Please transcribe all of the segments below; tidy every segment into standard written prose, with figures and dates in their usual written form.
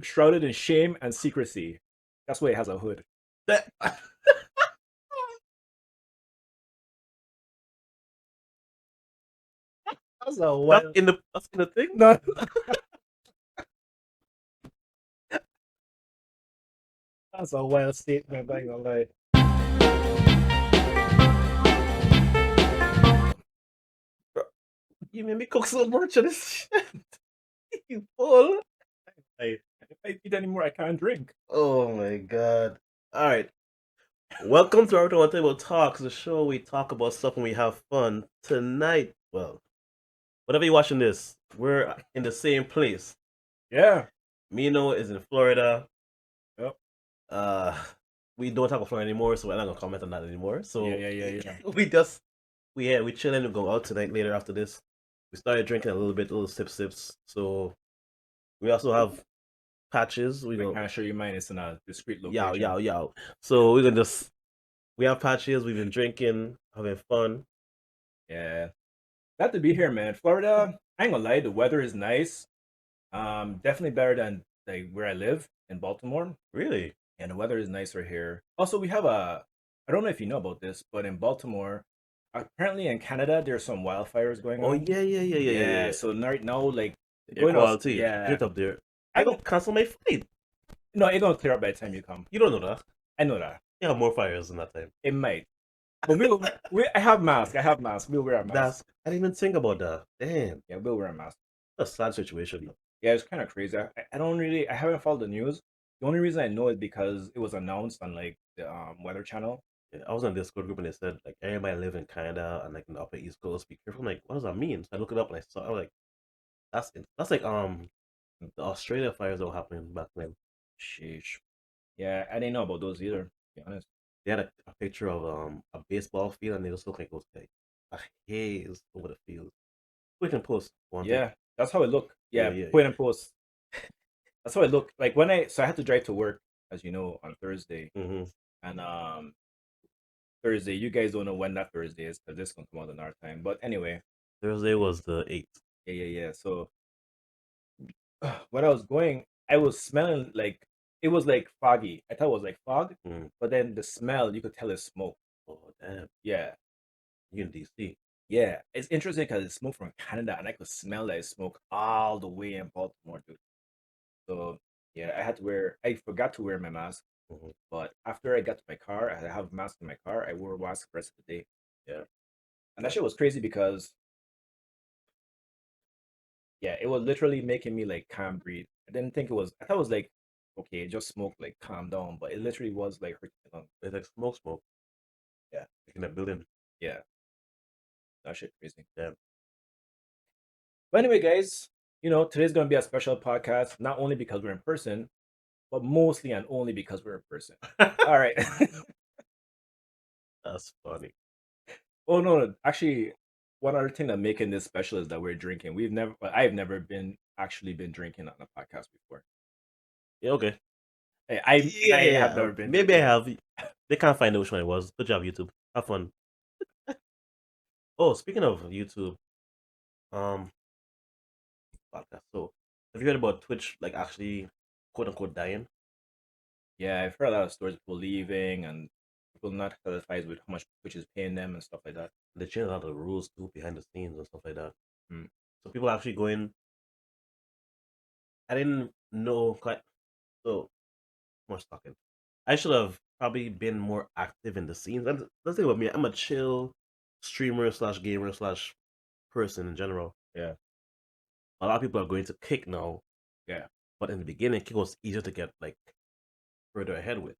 shrouded in shame and secrecy. That's why it has a hood. That, That's a wild. that's in the thing. No, that's a wild statement. I ain't gonna lie. You made me cook so much of this shit. You fool. Like, if I eat anymore, I can't drink. Oh my god. Alright. Welcome to our Roundtable Talks, the show we talk about stuff and we have fun. Tonight, well, whatever you're watching this, we're in the same place. Yeah. Mino is in Florida. Yep. We don't talk about Florida anymore, so we're not gonna comment on that anymore. So Yeah. we chilling and go out tonight later after this. We started drinking a little sips. So we also have patches. We I go can't show you mine. It's in a discreet location. yow. So we're gonna we have patches. We've been drinking, having fun. Yeah. Glad to be here, man. Florida, I ain't gonna lie, the weather is nice. Definitely better than like where I live in Baltimore. Really? And the weather is nicer here. Also, we have I don't know if you know about this, but in Baltimore, apparently in Canada, there's some wildfires going Oh on. yeah. So right now, like Air going out, quality. yeah. Get up there. I I don't, don't cancel my flight. no, it's gonna clear up by the time you come. You don't know that. I know that. You have more fires in that time. It might. But I have mask. I have mask. We'll wear a mask. I didn't even think about that. Damn. Yeah, we'll wear a mask. That's a sad situation. Yeah, it's kind of crazy. I don't really, I haven't followed the news. The only reason I know is because it was announced on like the Weather Channel. Yeah, I was on a Discord group and they said like everybody live in Canada and like in the upper East Coast. Be careful. I'm like, what does that mean? So I look it up and I was like, that's like the Australia fires that were happening back then. Sheesh. Yeah, I didn't know about those either, to be honest. They had a picture of a baseball field and they just look like it was like a haze over the field. Put it in post one thing. Yeah, that's how it looked. Yeah, Yeah. put and post. That's how it looked. Like so I had to drive to work, as you know, on Thursday. Mm-hmm. And Thursday, you guys don't know when that Thursday is because this gonna come out in our time. But anyway, Thursday was the 8th. yeah. So when I was going, I was smelling like it was like foggy. I thought it was like fog, but then the smell you could tell it's smoke. Oh damn. Yeah, You in DC. yeah. It's interesting because it's smoke from Canada, and I could smell that smoke all the way in Baltimore, dude. So yeah, I forgot to wear my mask, but after I got to my car, I have a mask in my car. I wore a mask the rest of the day. Yeah. And that shit was crazy because yeah, it was literally making me like can't breathe. I didn't think it was. I thought it was like okay, just smoke, like calm down, but it literally was like hurting my lung. It's like smoke. Yeah, Like in that building. yeah, that shit crazy. Yeah. But anyway, guys, today's gonna be a special podcast, not only because we're in person, but mostly and only because we're in person. All right. That's funny. Oh no, actually, one other thing that making this special is that we're drinking. I've never been drinking on a podcast before. Yeah, okay. I have never been. Maybe I have. They can't find out which one it was. Good job, YouTube. Have fun. Oh, speaking of YouTube, um, podcast. So, have you heard about Twitch like actually quote unquote dying? Yeah, I've heard a lot of stories of people leaving and people not satisfied with how much Twitch is paying them and stuff like that. They changed a lot of the rules too behind the scenes and stuff like that. Mm. So people actually going. I didn't know quite. So much talking. I should have probably been more active in the scenes. And the thing about me, I'm a chill streamer slash gamer slash person in general. Yeah. A lot of people are going to Kick now. Yeah. But in the beginning, Kick was easier to get like further ahead with.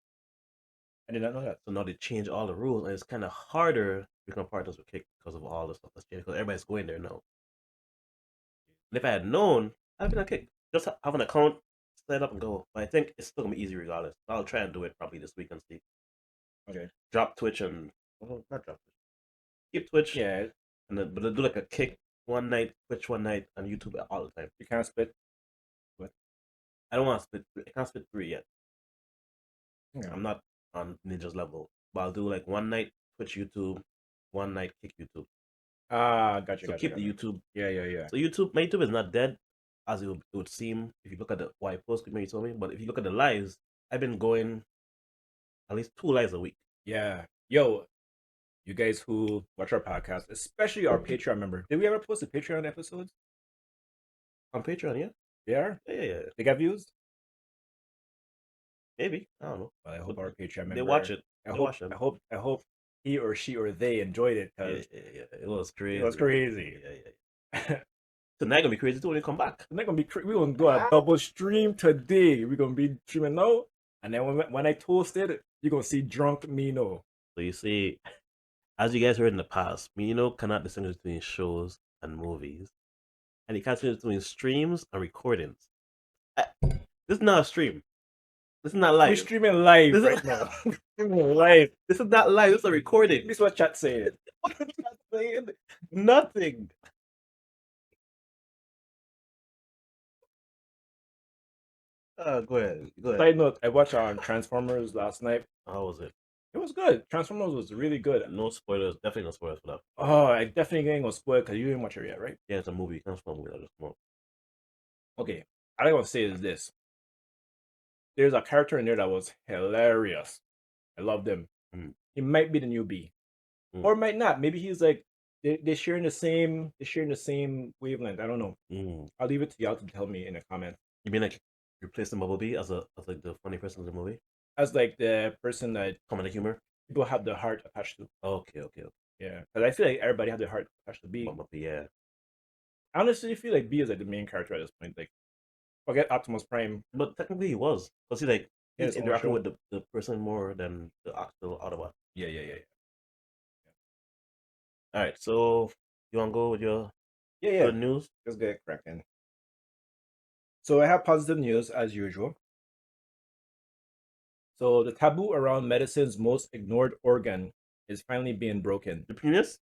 I did not know that. So now they change all the rules, and it's kind of harder to become partners with Kick because of all the stuff that's changed. Because everybody's going there now. And if I had known, I'd been on Kick. Just have an account, set up and go. But I think it's still gonna be easy regardless. I'll try and do it probably this week and see. Okay. Drop Twitch and not drop Twitch. Keep Twitch. Yeah. And then but do like a Kick one night, Twitch one night, and YouTube all the time. You can't split. What? I don't want to split. I can't split 3 yet. Yeah. I'm not on Ninja's level, but I'll do like one night Twitch YouTube, one night Kick YouTube. Ah, gotcha. So keep the YouTube. Yeah. So my YouTube is not dead. as it would seem if you look at the what I post, maybe you told me, but if you look at the lives, I've been going at least 2 lives a week. Yeah. Yo, you guys who watch our podcast, especially our Patreon member, did we ever post a Patreon episodes? On Patreon, yeah? Yeah. Yeah. They got views? Maybe. I don't know. Well, I hope But our Patreon member they watch it. I They hope watch them. I hope he or she or they enjoyed it because It was crazy. it was crazy. Yeah. Tonight gonna be crazy too when you come back. Tonight gonna be we're gonna do a double stream today. We're gonna be streaming now, and then when I toast it, you're gonna see drunk Mino. So you see, as you guys heard in the past, Mino cannot distinguish between shows and movies, and he can't distinguish between streams and recordings. This is not a stream. This is not live. We're streaming live This is- right now. Streaming live. This is not live. This is a recording. This is what chat saying. What is that saying? Nothing. Go ahead. Side note: I watched Transformers last night. How was it? It was good. Transformers was really good. No spoilers. Definitely no spoilers for that. Oh, I definitely ain't gonna spoil because you didn't watch it yet, right? Yeah, it's a movie. Transform without a smoke. Okay, all I want to say is this: there's a character in there that was hilarious. I loved him. Mm. He might be the new B, or might not. Maybe he's like they're sharing the same. They're sharing the same wavelength. I don't know. I'll leave it to y'all to tell me in the comments. You mean like replace the Bumblebee as like the funny person in the movie? As like the person that Comedic humor. people have the heart attached to. Okay. Yeah, because I feel like everybody have their heart attached to B. Bumblebee, yeah. I honestly feel like B is like the main character at this point. Like, forget Optimus Prime. But technically he was. Because he's His own interacting show. with the person more than the actual Autobot. Yeah. Alright, so you wanna go with your Yeah. good news? Let's get cracking. So I have positive news as usual. So the taboo around medicine's most ignored organ is finally being broken. The penis?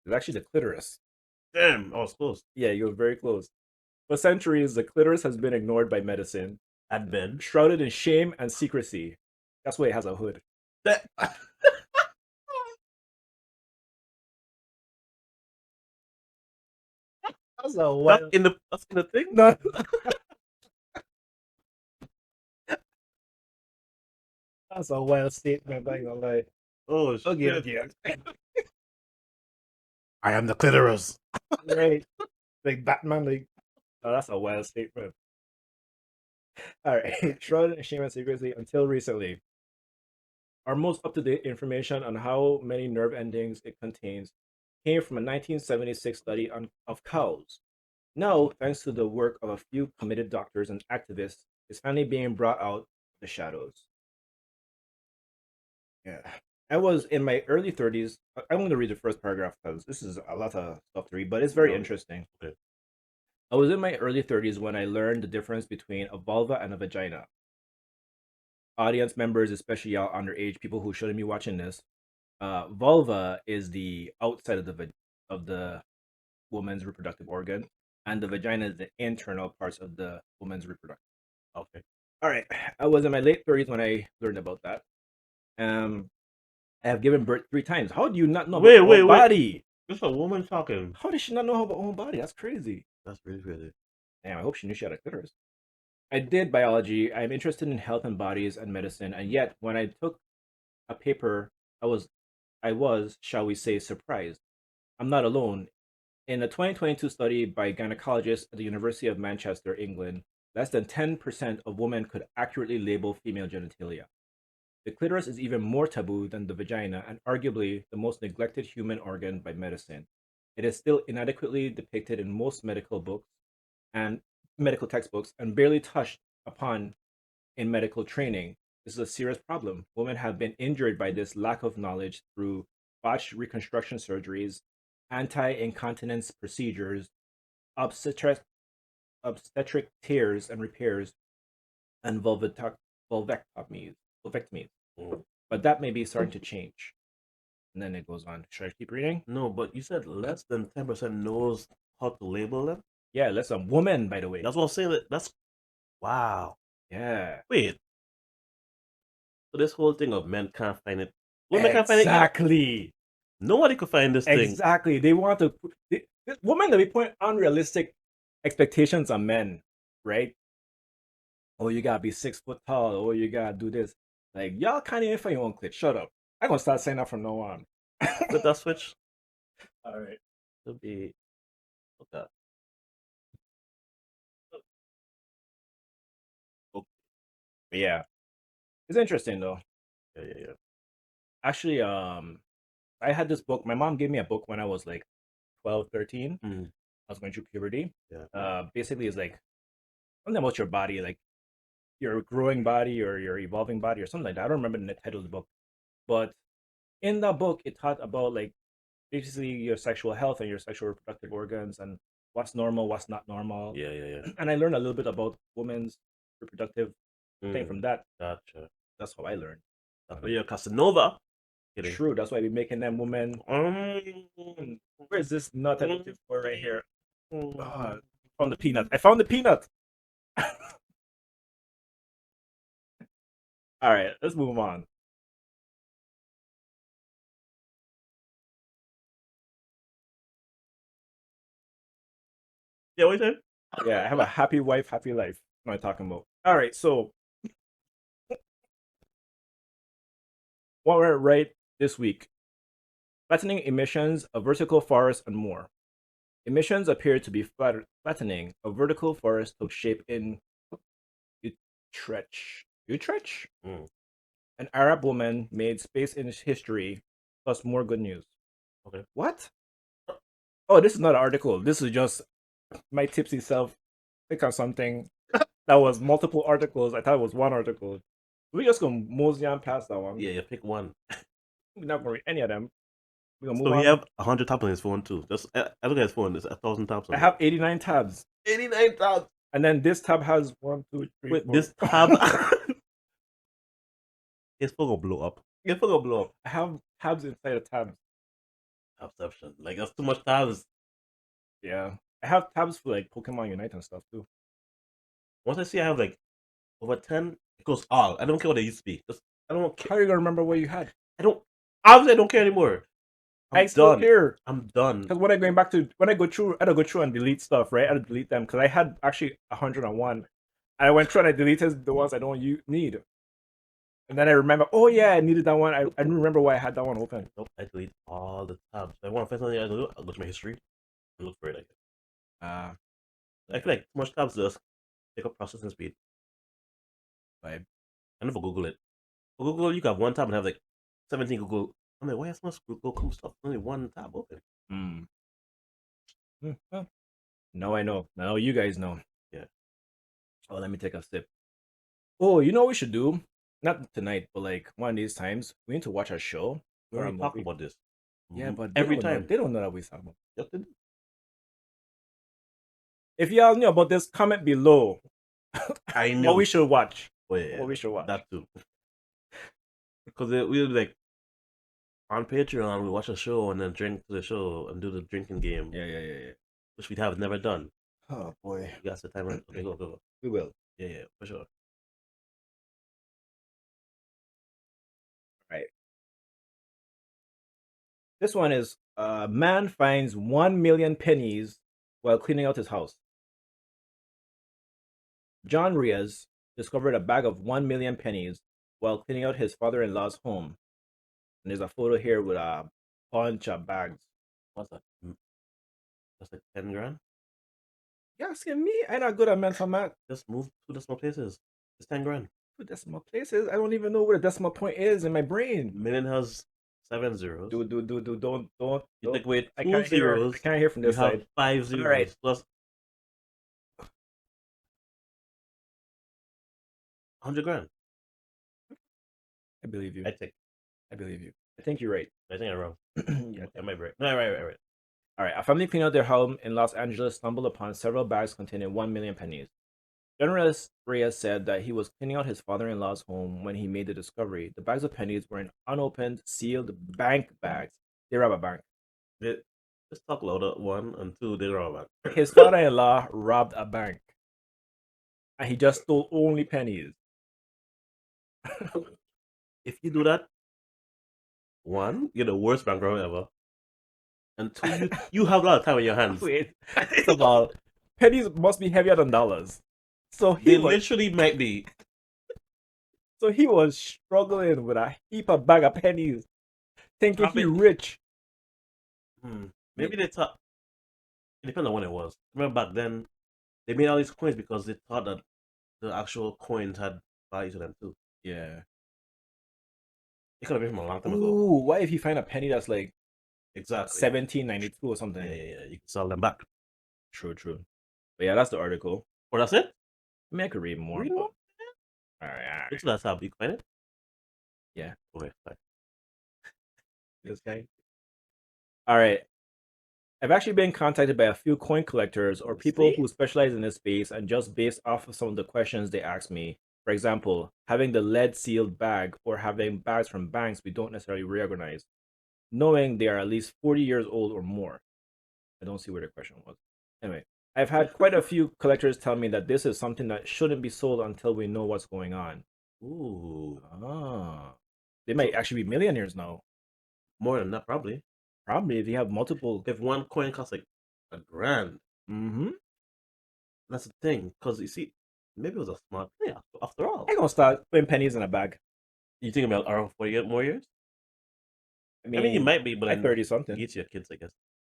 It's actually the clitoris. Damn, I was close. Yeah, you were very close. For centuries, the clitoris has been ignored by medicine, At Ben. shrouded in shame and secrecy. That's why it has a hood. That... That's a wild... That's in the thing? No. That's a wild statement, I ain't gonna lie. Oh shit. Okay. I am the clitoris. Right. Like Batman, like, oh, that's a wild statement. All right. Shrouded in shame and secrecy until recently. Our most up-to-date information on how many nerve endings it contains came from a 1976 study of cows. Now, thanks to the work of a few committed doctors and activists, it's finally being brought out of the shadows. Yeah. I was in my early 30s. I'm going to read the first paragraph because this is a lot of stuff to read, but it's very interesting. Okay. I was in my early 30s when I learned the difference between a vulva and a vagina. Audience members, especially y'all underage people who shouldn't be watching this, vulva is the outside of the woman's reproductive organ, and the vagina is the internal parts of the woman's reproductive. Okay. All right. I was in my late 30s when I learned about that. I have given birth 3 times. How do you not know about your own body? This is a woman talking. How does she not know about her own body? That's crazy. That's really crazy. Damn, I hope she knew she had a clitoris. I did biology. I'm interested in health and bodies and medicine, and yet when I took a paper, I was, shall we say, surprised. I'm not alone. In a 2022 study by gynecologists at the University of Manchester, England, less than 10% of women could accurately label female genitalia. The clitoris is even more taboo than the vagina and arguably the most neglected human organ by medicine. It is still inadequately depicted in most medical books and medical textbooks and barely touched upon in medical training. This is a serious problem. Women have been injured by this lack of knowledge through botched reconstruction surgeries, anti-incontinence procedures, obstetric tears and repairs, and vulvectomies. But that may be starting to change. And then it goes on. Should I keep reading? No, but you said less than 10% knows how to label them? Yeah, less than women, by the way. That's what I'm saying. That's wow. Yeah. Wait. So this whole thing of men can't find it. Women can't find it. Exactly. Nobody could find this thing. Exactly. They want to. Women that be putting unrealistic expectations on men, right? Oh, you gotta be 6 foot tall. Oh, you gotta do this. Like y'all can't even find your own clit. Shut up. I'm gonna start saying that from now on. Flip that switch. All right. It'll be okay. But yeah, it's interesting though. Yeah. Actually, I had this book. My mom gave me a book when I was like 12, 13. Mm. I was going through puberty. Yeah. Basically, it's like something about your body, like your growing body or your evolving body or something like that. I don't remember the title of the book, but in that book, it taught about like basically your sexual health and your sexual reproductive organs and what's normal, what's not normal. Yeah. And I learned a little bit about women's reproductive thing Mm. from that. Gotcha. That's how I learned. That's why you're a Casanova. Kidding. True. That's why we making them women. Where is this nut I'm looking for right here? Oh, found the peanut. I found the peanut. All right, let's move on. Yeah, what you said? Yeah, I have a happy wife, happy life. What am I talking about? All right, so what we're right this week: flattening emissions, a vertical forest, and more. Emissions appear to be flattening. A vertical forest took shape in Utrecht. Utrecht? Mm. An Arab woman made space in history, plus more good news. Okay. What? Oh, this is not an article. This is just my tipsy self click on something that was multiple articles. I thought it was one article. We just gonna mosey on past that one. Yeah, pick one. We're not gonna read any of them. We're gonna move So on. he have 100 tabs on his phone too. Just I look at his phone. There's 1,000 tabs. I have 89 tabs. 89 tabs. And then this tab has 1, 2, 3. Wait, 4. this tab. His phone will blow up. His phone will blow up. I have tabs inside of tabs. Absorption. Like that's too much tabs. Yeah. I have tabs for like Pokemon Unite and stuff too. Once I see I have like over 10, it goes all. I don't care what they used to be. Just I don't care. How are you gonna remember what you had? Obviously I don't care anymore. I still care. I'm done. Because when I go through, I had to go through and delete stuff, right? I had to delete them because I had actually 101. I went through and I deleted the ones I don't need. And then I remember, oh yeah, I needed that one. I didn't remember why I had that one open. Nope, I delete all the tabs. If I want to find something I do, I'll go to my history and look for it. I feel like too much tabs just take up processing speed. Vibe. I never Google it. For Google, you got one tab and have like 17 Google. I'm like, why is so much Google stuff? Only one tab open. Well, now I know. Now you guys know. Yeah. Oh, let me take a sip. Oh, you know what we should do? Not tonight, but like one of these times, we need to watch a show. We already talked about this. Yeah, but every time they don't know that we talk about. Yep. If y'all knew about this, comment below. I know what we should watch. Oh, yeah, what we should watch. That too. Because we'll be like on Patreon, we watch a show and then drink to the show and do the drinking game. Yeah. Which we have never done. Oh boy. You got the timer? Okay, go. We will. Yeah, for sure. Right. This one is man finds 1 million pennies while cleaning out his house. John Riaz discovered a bag of 1 million pennies while cleaning out his father-in-law's home. And there's a photo here with a bunch of bags. What's that? That's like 10 grand? You asking me? I'm not good at mental math. Just move 2 decimal places. It's 10 grand. 2 decimal places? I don't even know what a decimal point is in my brain. Million has 7 zeros. Don't. You take away 2 I can't zeros. I can't hear from this side. You have 5 zeros. All right. Plus 100 grand. I believe you. I believe you. I think you're right. I think I'm wrong. Yeah, I might be right. No, right. All right. A family cleaning out their home in Los Angeles stumbled upon several bags containing 1 million pennies. General Reyes said that he was cleaning out his father-in-law's home when he made the discovery. The bags of pennies were in unopened, sealed bank bags. They robbed a bank. Let's talk louder. 1 and 2, they robbed a bank. His father-in-law robbed a bank. And he just stole only pennies. If you do that, 1, you're the worst bank robber ever. And 2, you have a lot of time on your hands. Wait, first of all, pennies must be heavier than dollars. So They literally might be. he was struggling with a heap of bag of pennies, thinking he Probably. rich. Maybe they thought. It depends on when it was. Remember back then, they made all these coins because they thought that the actual coins had value to them too. Yeah. It could have been from a long time ago. Ooh, what if you find a penny that's like Exactly. 1792 or something? Yeah. You can sell them back. True, true. But yeah, that's the article. Or that's it? I mean, I could read more. Read But... more? All right. Which that's how you find it? Yeah. Okay, fine. This guy. All right. I've actually been contacted by a few coin collectors or people who specialize in this space, and just based off of some of the questions they asked me, for example, having the lead sealed bag or having bags from banks we don't necessarily recognize, knowing they are at least 40 years old or more. I don't see where the question was. Anyway, I've had quite a few collectors tell me that this is something that shouldn't be sold until we know what's going on. Ooh. Ah. They might actually be millionaires now. More than that, probably. Probably if you have multiple. If one coin costs like $1,000. Mm-hmm. That's the thing. Because you see, maybe it was a smart thing after all. I'm gonna start putting pennies in a bag. You think about around 40 more years? I I mean, you mean, might be, but I 30 something. get to your kids, I guess.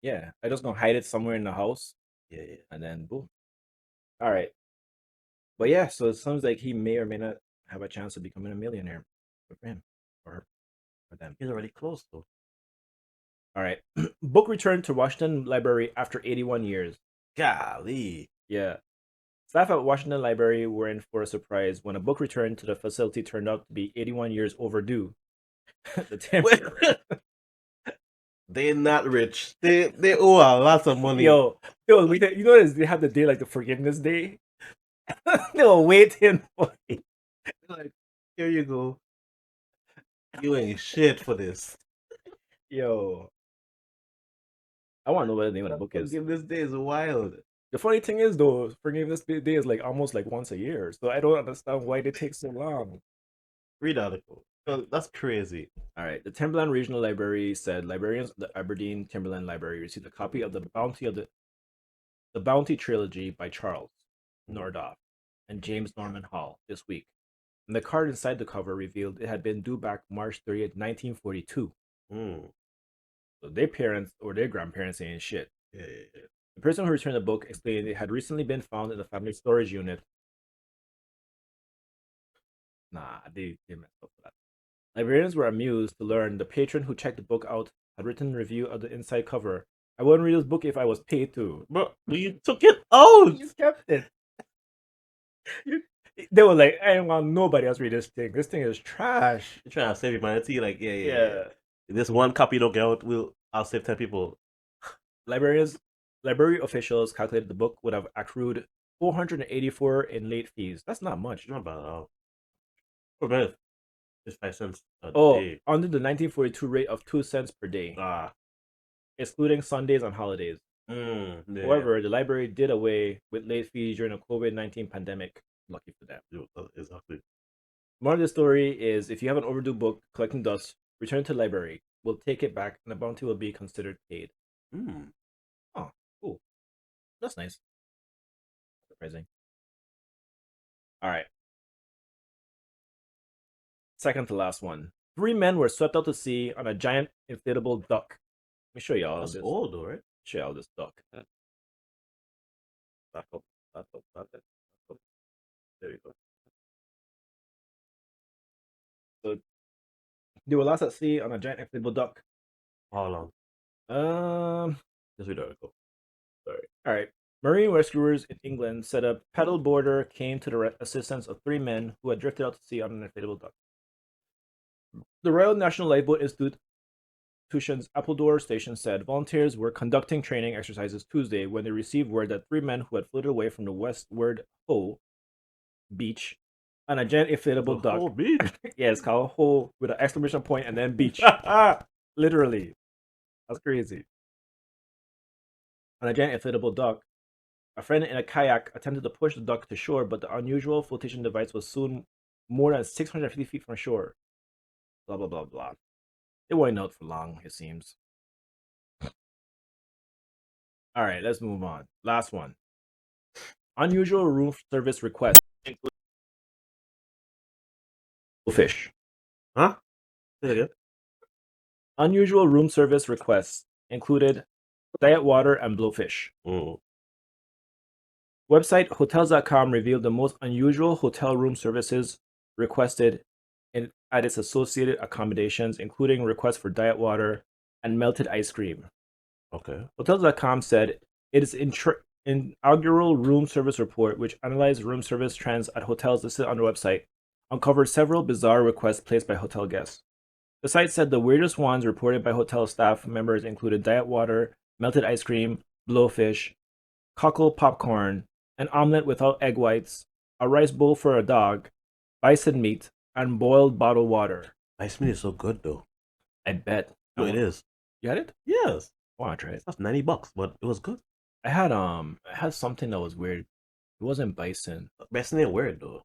Yeah, I just gonna hide it somewhere in the house, Yeah. and then boom. All right, but yeah, so it sounds like he may or may not have a chance of becoming a millionaire. Good for him, or for them. He's already close, though. All right, book returned to Washington Library after 81 years. Golly. Yeah, staff at Washington Library were in for a surprise when a book return to the facility turned out to be 81 years overdue. They're not rich. They owe a lot of money. Yo, you know they have the day like the forgiveness day. They were waiting for it. Like, here you go. You ain't shit for this. Yo, I want to know what the name of the book is. Forgiveness Day is wild. The funny thing is, though, Forgiveness Day is like almost like once a year, so I don't understand why they take so long. Read article. That's crazy. All right, the Timberland Regional Library said librarians of the Aberdeen Timberland Library received a copy of the Bounty Trilogy by Charles Nordhoff and James Norman Hall this week. And the card inside the cover revealed it had been due back March 30th, 1942. So their parents or their grandparents ain't shit. Yeah. The person who returned the book explained it had recently been found in the family storage unit. Nah, they messed up for that. Librarians were amused to learn the patron who checked the book out had written a review of the inside cover. I wouldn't read this book if I was paid to. Bro, you took it out! You kept it. They were like, I don't want nobody else read this thing. This thing is trash. You're trying to save humanity? Like, yeah. If this one copy don't get out, I'll save 10 people. Library officials calculated the book would have accrued $484 in late fees. That's not much. Not bad at all. For bad. It's 5 cents a day. Under the 1942 rate of 2 cents per day. Excluding Sundays and holidays. Yeah. However, the library did away with late fees during the COVID-19 pandemic. Lucky for them. Exactly. More of the story is if you have an overdue book collecting dust, return it to the library. We'll take it back and the bounty will be considered paid. Oh, cool. That's nice. Surprising. All right. Second to last one. 3 men were swept out to sea on a giant inflatable duck. Let me show y'all That's this. old, though, right? Show y'all this duck. Back up. There you go. So they were lost at sea on a giant inflatable duck. How long? Just read the article. Sorry. All right. Marine rescuers in England said a paddle boarder came to the assistance of 3 men who had drifted out to sea on an inflatable duck. The Royal National Lifeboat Institution's Appledore station said volunteers were conducting training exercises Tuesday when they received word that 3 men who had floated away from the westward Hoe beach on a giant inflatable duck. Hoe beach? Yeah, it's called Hoe with an exclamation point and then beach. Literally. That's crazy. On a giant inflatable duck, a friend in a kayak attempted to push the duck to shore, but the unusual flotation device was soon more than 650 feet from shore. Blah, blah, blah, blah. It wasn't out for long, it seems. All right, let's move on. Last one. Unusual room service requests include fish. Huh? Say it again. Unusual room service requests included diet water and blowfish. Mm. Website Hotels.com revealed the most unusual hotel room services requested at its associated accommodations, including requests for diet water and melted ice cream. Okay. Hotels.com said its inaugural room service report, which analyzed room service trends at hotels listed on the website, uncovered several bizarre requests placed by hotel guests. The site said the weirdest ones reported by hotel staff members included diet water, melted ice cream, blowfish, cockle popcorn, an omelet without egg whites, a rice bowl for a dog, bison meat, and boiled bottled water. Ice cream is so good though. I bet. No, it is. You had it? Yes. I want to try it. That's $90, but it was good. I had something that was weird. It wasn't bison. Bison ain't weird though.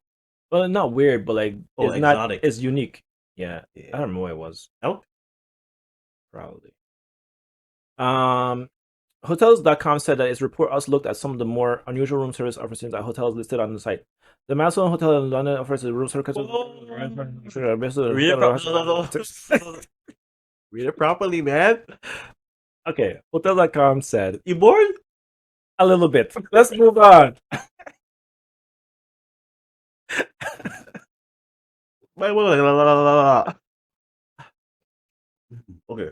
Well, not weird, but like it's exotic. not. It's unique. Yeah. Yeah. I don't know what it was. Oh. Probably. Hotels.com said that its report also looked at some of the more unusual room service offerings at hotels listed on the site. The Maslow's Hotel in London offers a room service. Read it properly, man. Okay, Hotels.com said, You bored? A little bit. Let's move on. Okay.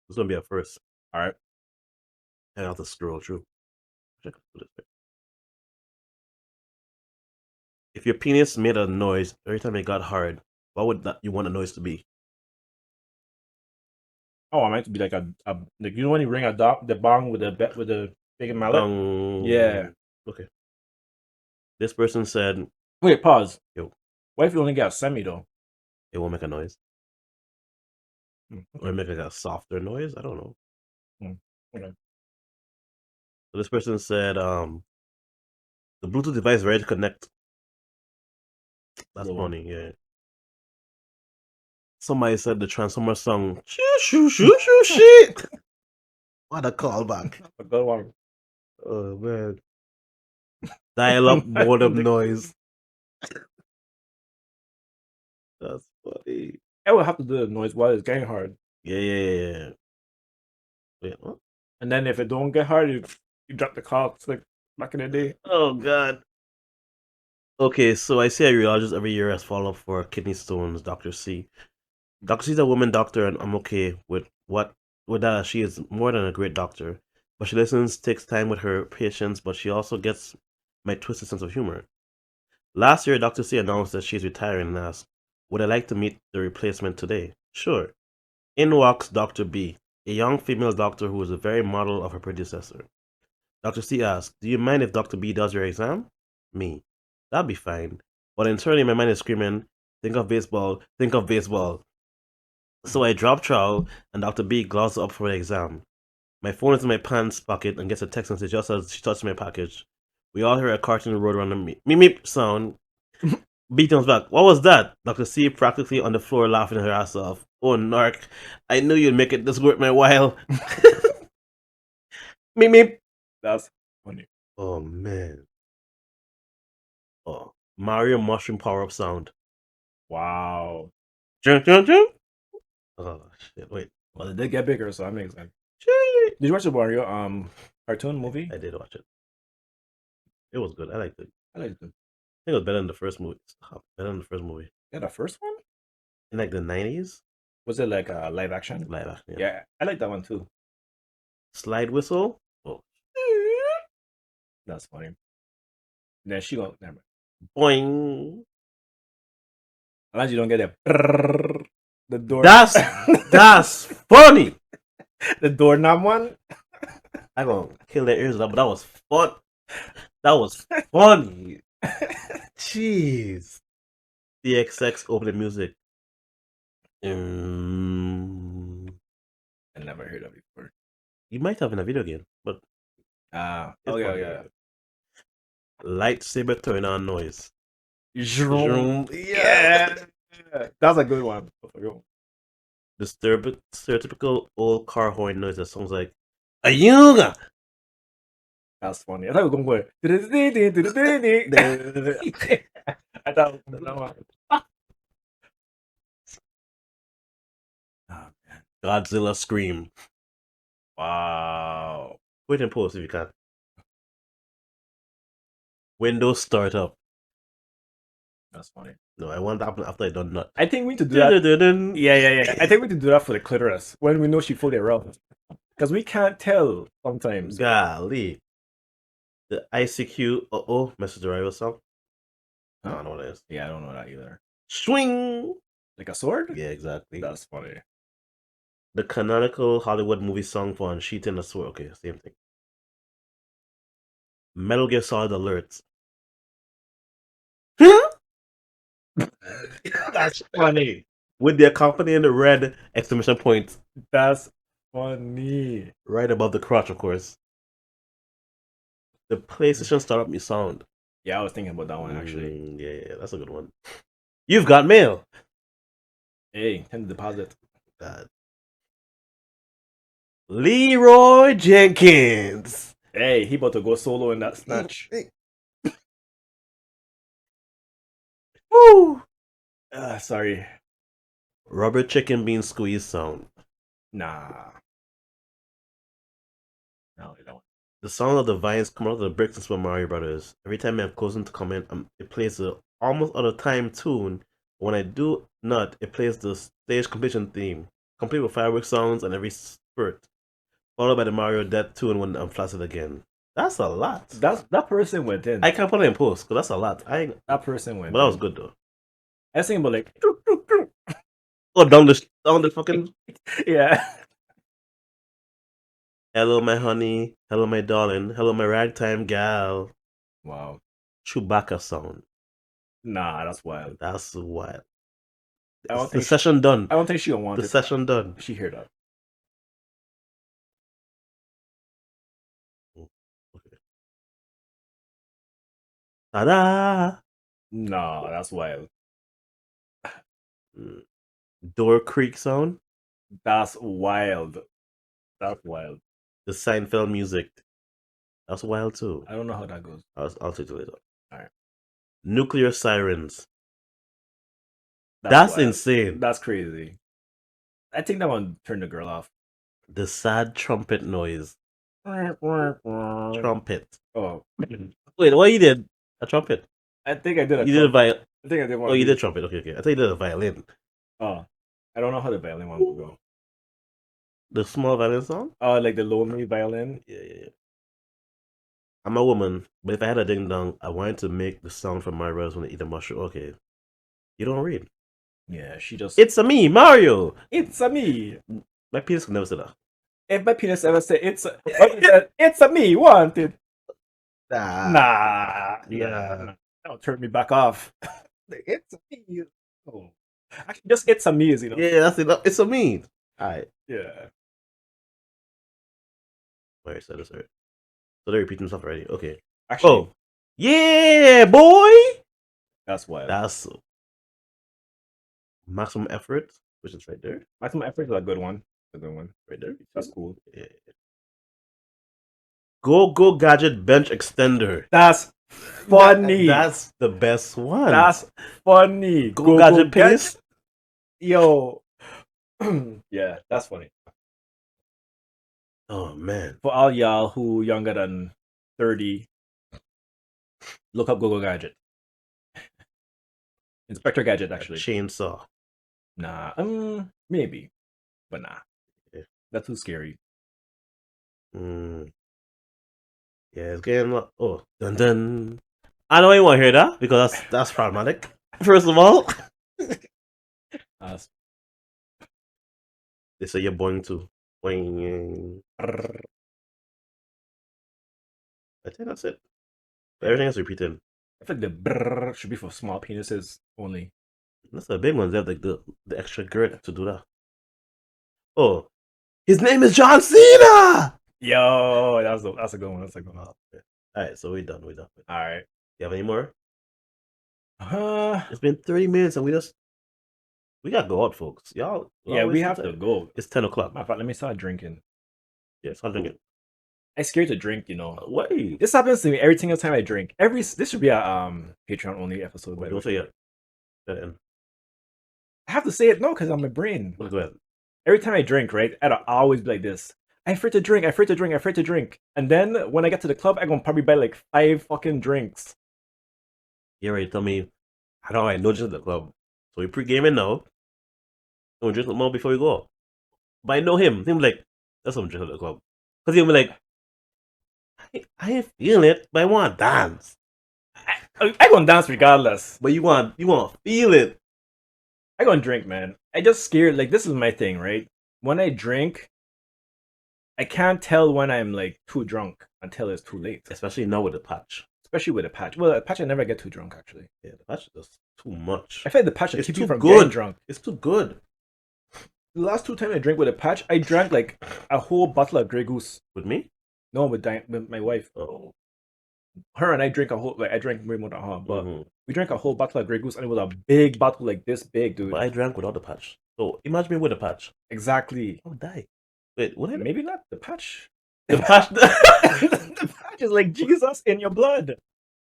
This is gonna be a first. All right. I have to scroll through. If your penis made a noise every time it got hard, what would you want the noise to be? Oh, I meant to be like like, you know when you ring the bong with the big mallet? Dong. Yeah. Okay. This person said, wait, pause. Yo. What if you only get a semi though? It won't make a noise. Okay. Or make like a softer noise. I don't know. Okay. So this person said, the Bluetooth device ready to connect. That's funny, yeah. Somebody said the Transformer song. Shoo shoo shoo shit. What a callback. A good one. Oh man. Dial up boredom noise. That's funny. I would have to do the noise while it's getting hard. Yeah. Wait, what? And then if it don't get hard, you drop the cocks like back in the day. Oh god. Okay, so I see a urologist every year as follow up for kidney stones, Dr. C. Dr. C is a woman doctor, and I'm okay with that. She is more than a great doctor, but she listens, takes time with her patients, but she also gets my twisted sense of humor. Last year, Dr. C announced that she's retiring and asked, would I like to meet the replacement today? Sure. In walks Dr. B, a young female doctor who is the very model of her predecessor. Dr. C asked, do you mind if Dr. B does your exam? Me. That'd be fine. But internally, my mind is screaming, think of baseball, think of baseball. So I drop trowel, and Dr. B gloves up for the exam. My phone is in my pants pocket and gets a text message just as she touches my package. We all hear a cartoon road around the meep sound. B comes back. What was that? Dr. C practically on the floor laughing her ass off. Oh, narc. I knew you'd make it this worth my while. Meep. That's funny. Oh, man. Oh, Mario mushroom power-up sound. Wow. Jump, jump, jump. Oh, shit. Wait. Well, it did get bigger, so that makes sense. Shit. Did you watch the Mario cartoon movie? I did watch it. It was good. I liked it. I liked it. I think it was better than the first movie. Better than the first movie. Yeah, the first one? In like the 90s? Was it like a live action? Live action, yeah. I like that one too. Slide whistle? Oh. That's funny. Then she go, never mind. Boing. Unless you don't get the door. That's funny. The doorknob one? I'm gonna kill their ears up, but that was fun. That was funny. Jeez. DXX opening music. I never heard of it before. You might have in a video game, but yeah. Lightsaber turn on noise. Zoom. Yeah. That's a good one. The stereotypical old car horn noise that sounds like Ayuga. That's funny. I thought we were going for I thought that one. Oh, man. Godzilla scream. Wow. Wait and pause if you can. Windows startup. That's funny. No, I want that happen after I done nut. I think we need to do that. Dun-dun-dun-dun. Yeah. I think we need to do that for the clitoris when we know she fully aroused. Because we can't tell sometimes. Golly. The ICQ message arrival song. I don't know what it is. Yeah, I don't know that either. Swing. Like a sword? Yeah, exactly. That's funny. The canonical Hollywood movie song for unsheathing a sword. Okay, same thing. Metal Gear Solid alerts. That's funny. With the accompanying red exclamation point. That's funny. Right above the crotch, of course. The PlayStation startup me sound. Yeah, I was thinking about that one actually. Yeah, that's a good one. You've got mail. Hey, 10 deposit. God. Leroy Jenkins. Hey, he about to go solo in that snatch. Woo! Sorry. Rubber chicken bean squeeze sound. Nah. No, you don't. The sound of the vines coming out of the bricks in Super Mario Brothers. Every time I'm closing to comment, it plays the almost out of time tune. When I do not, it plays the stage completion theme, complete with fireworks sounds and every spurt, followed by the Mario death tune when I'm flaccid again. That's a lot. That person went in. I can't put it in post because that's a lot. That person went. But that was good though. I was thinking about like. Oh, down the fucking. Yeah. Hello, my honey. Hello, my darling. Hello, my ragtime gal. Wow. Chewbacca sound. Nah, that's wild. That's wild. The session done. I don't think she'll want the session done. She hear that. Okay. Ta-da! Nah, that's wild. Door creak sound. That's wild. That's wild. The Seinfeld music. That's wild too. I don't know how that goes. I'll take it later. All right. Nuclear sirens. That's insane. That's crazy. I think that one turned the girl off. The sad trumpet noise. Trumpet. Oh. Wait, what you did? A trumpet? I think I did You did a violin. I think I did one. Oh, you did trumpet. Okay. I thought you did a violin. Oh. I don't know how the violin one will go. The small violin song? Oh, like the lonely violin? Yeah. I'm a woman, but if I had a ding dong, I wanted to make the sound from my rose when I eat a mushroom. Okay. You don't read. Yeah, she just. It's a me, Mario! It's a me! My penis can never say that. If my penis ever say it's a me wanted. Nah. Yeah. Don't turn me back off. It's a me. Oh. Actually, just it's a me, you know. Yeah, that's it. It's a me. Alright. Yeah. Alright, so that's right. So they're repeating stuff already. Okay. Actually. Yeah, boy! That's wild. That's maximum effort, which is right there. Maximum effort is a good one. A good one. Right there. That's cool. Yeah. Go gadget bench extender. That's funny. That's the best one. That's funny. Go gadget penis. Yo. Yeah, that's funny. Oh man. For all y'all who younger than 30, look up Google Gadget. Inspector Gadget, actually. Chainsaw. Nah. Maybe. But nah. Yeah. That's too scary. Yeah, it's getting dun dun. I know you want to hear that because that's problematic. First of all. They say you're boing too. Boing. I think that's it. Everything is repeating. I think the brrr should be for small penises only. That's the big ones. They have like the extra girth to do that. Oh, his name is John Cena. Yo, that's a good one. That's a good one. Okay. All right, so we're done. All right. You have any more? It's been 30 minutes and we gotta go out, folks. Y'all. Yeah, we have to go. It's 10 o'clock. Matter of fact, let me start drinking. Yeah, start drinking. I scared to drink, you know. Why? This happens to me every single time I drink. This should be a Patreon only episode. By the Don't way. say it. I have to say it no, because I'm my brain. Go ahead. Every time I drink, right, I'd always be like this. I afraid to drink, I afraid to drink, I afraid to drink. And then when I get to the club, I'm gonna probably buy like 5 fucking drinks. You already tell me, I don't know, no drinks at the club. So we pre-gaming now. Don't drink more before we go. But I know him. Him like, that's some drinks at the club. Because he'll be like, I ain't feeling it, but I want to dance. I gonna dance regardless. But you want to feel it. I gonna drink, man. I just scared. Like, this is my thing, right? When I drink, I can't tell when I'm like too drunk until it's too late. Especially now with the patch. Especially with a patch. Well, a patch I never get too drunk actually. Yeah, the patch is just too much. I feel like the patch It's keeps too you from good. getting drunk. It's too good. The last 2 times I drank with a patch, I drank like a whole bottle of Grey Goose. With me? No, with my wife. Oh. Her and I drank a whole, like, I drank way more than her, but we drank a whole bottle of Grey Goose, and it was a big bottle, like this big, dude. But I drank without the patch. So imagine me with the patch. Exactly. I would die. Wait, what? Maybe not the patch. The patch. The patch is like Jesus in your blood.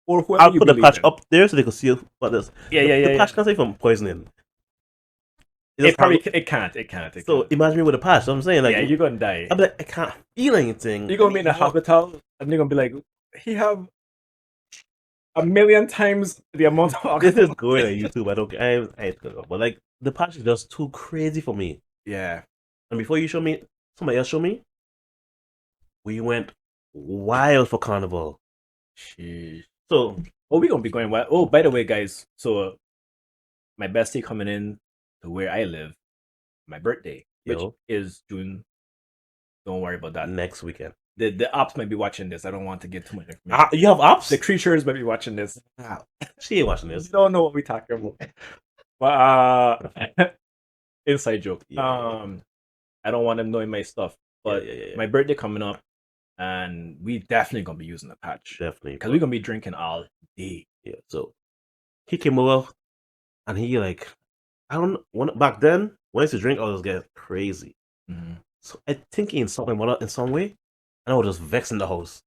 Or whoever I'll you put the believe patch in. up there so they can see what this. The patch can't say from poisoning. It can't. So imagine me with a patch. So I'm saying, like, yeah, you're gonna die. I'm like, I can't feel anything. You're gonna be in the hospital, and you're gonna be like, he have 1,000,000 times the amount of This alcohol. is going on YouTube. I don't. I but like the patch is just too crazy for me. Yeah. And before you show me, somebody else show me. We went wild for carnival. Sheesh. So, we're gonna be going wild. Oh, by the way, guys. So, my bestie coming in to where I live, my birthday, which is June. Don't worry about that. Next weekend. The ops might be watching this. I don't want to get too much information. You have ops? The creatures might be watching this. She ain't watching this. You don't know what we're talking about. But inside joke. Yeah. I don't want them knowing my stuff. But my birthday coming up, and we definitely gonna be using the patch. Definitely. Because we're gonna be drinking all day. Yeah. So he came over and he like, I don't know, back then when I used to drink, I was getting crazy. Mm-hmm. So I think he insulted my mother in some way, and I was just vexed in the house.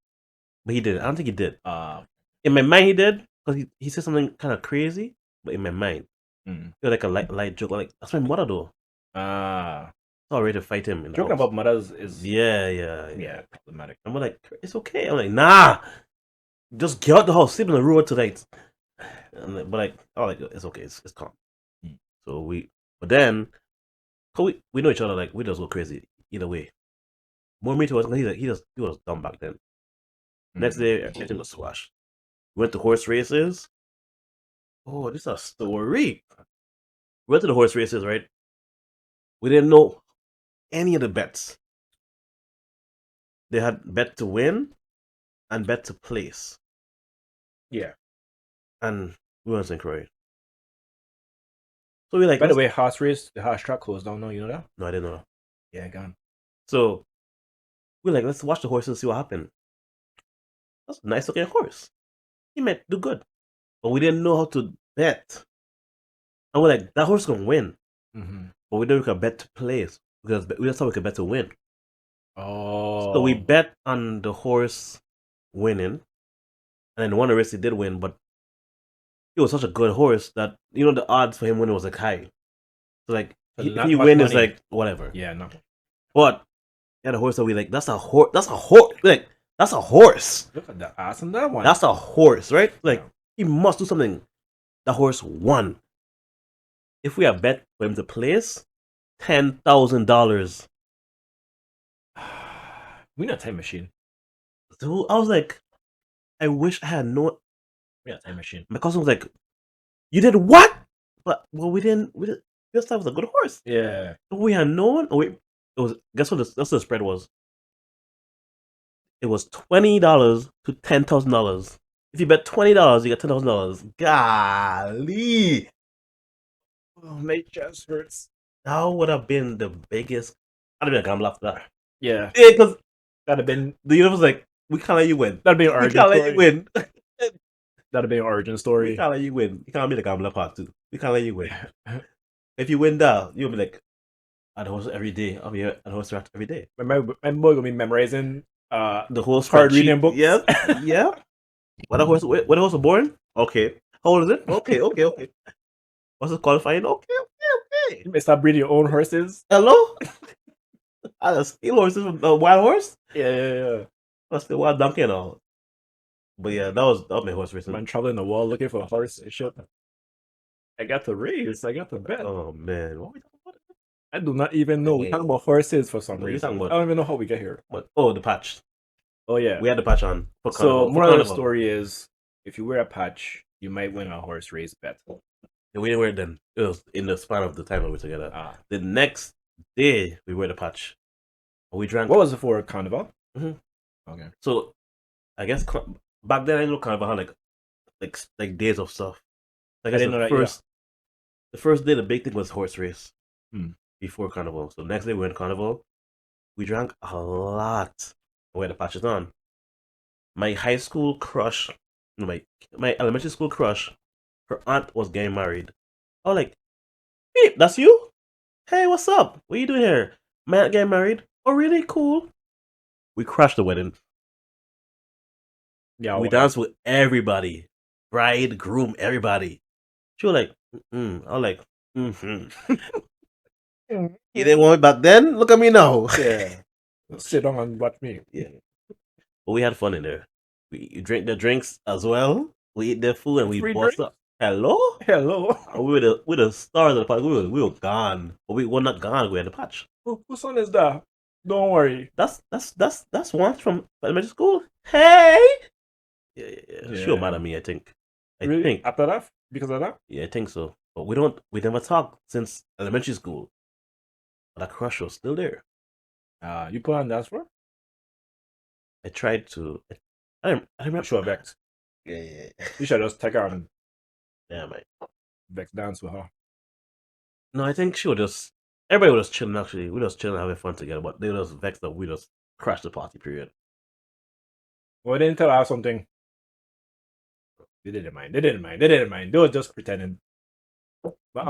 But he did. I don't think he did. In my mind, he did because he said something kind of crazy. But in my mind, it was like a light joke. Like, that's my mother though. So I ready to fight him. Joking about mothers is problematic. I'm like, it's okay. I'm like, nah, just get out the house, sleep in the road tonight. But like, it's okay, it's calm. So but then, cause we know each other, like we just go crazy either way. More me to us, he was dumb back then. Next day, everything was swash. We went to horse races. Oh, this is a story. We went to the horse races, right? We didn't know any of the bets. They had bet to win and bet to place. Yeah. And we went to St. Croix. So we like. By the way, horse race, the horse track closed down now. You know that? No, I didn't know. Yeah, gone. So we're like, let's watch the horses and see what happened. That's a nice looking horse. He might do good, but we didn't know how to bet. And we're like, that horse gonna win. But we didn't we could bet to place because we just thought we could bet to win. Oh. So we bet on the horse winning, and then one of the race he did win, but he was such a good horse that the odds for him winning was like high. So like if he win is like whatever. Yeah, no. But yeah, the horse that we like, that's a horse. Like that's a horse. Look at the ass on that one. That's a horse, right? Like he must do something. The horse won. If we had bet for him to place, $10,000. We not time machine. So I was like, I wish I had known. We not time machine. My cousin was like, "You did what?" But we didn't. We just thought it was a good horse. Yeah. But we had known. It was. Guess what? That's the spread was. It was $20 to $10,000. If you bet $20, you get $10,000. Golly! Oh, my chest hurts. That would have been the biggest. I'd have been a gambler after that. Yeah. Yeah, because that'd have been. The universe was like, we can't let you win. That'd be an origin story. We can't let you win. That'd be an origin story. We can't let you win. You can't be the gambler part too. We can't let you win. If you win that, you'll be like, I'd host every day. I'll be at host every day. My boy gonna be memorizing The whole card reading spreadsheet. books. Yeah, yeah. When a horse was born? Okay. How old is it? Okay, okay, okay. What's it qualifying? Okay, okay, You okay. may start breeding your own horses. Hello? A steel horse is a wild horse? Yeah. That's the wild donkey and all. But yeah, that was my horse racing. Man traveling the world looking for a horse and shit. I got the race. I got the bet. Oh man, what we talking about? I do not even know. We're talking about horses for some What are you reason. talking I about? don't even know how we get here. What? Oh, the patch. Oh yeah. We had the patch on for So carnival. moral of the story is, if you wear a patch, you might win a horse race bet. Yeah, we didn't wear it then. It was in the span of the time that we were together. Ah. The next day, we wear the patch. We drank. What was it for? Carnival? Mhm. Okay. So, I guess back then I didn't know carnival had like days of stuff. Like I didn't said, know that either. the first day the big thing was horse race Hmm. before carnival. So next day we went carnival. We drank a lot. We had the patches on. My high school crush, my elementary school crush, her aunt was getting married. I was like, "Hey, that's you? Hey, what's up? What are you doing here? My aunt getting married? Oh, really? Cool." We crashed the wedding. Yeah. We danced with everybody, bride, groom, everybody. She was like, I was like, You didn't want me back then? Look at me now. Yeah. Sit down and watch me. Yeah. But we had fun in there. We drank the drinks as well. We ate their food and we Free bossed drink? up. Hello? Hello. We were the stars of the patch. We were gone. But we were not gone. We had the patch. Whose son is that? Don't worry. That's one from elementary school. Hey. Yeah. She was mad at me, I think. I Really? think. After that? Because of that? Yeah, I think so. But we never talked since elementary school. But that crush was still there. You put on dance floor? I tried to. I remember. Sure, Vex. Yeah. You should just take her and Yeah, man. Vex dance with her. No, I think she would just. Everybody was just chilling. Actually, we just chilling, having fun together. But they just vexed that we just crashed the party. Period. Well, they didn't tell her something. They didn't mind. They were just pretending. But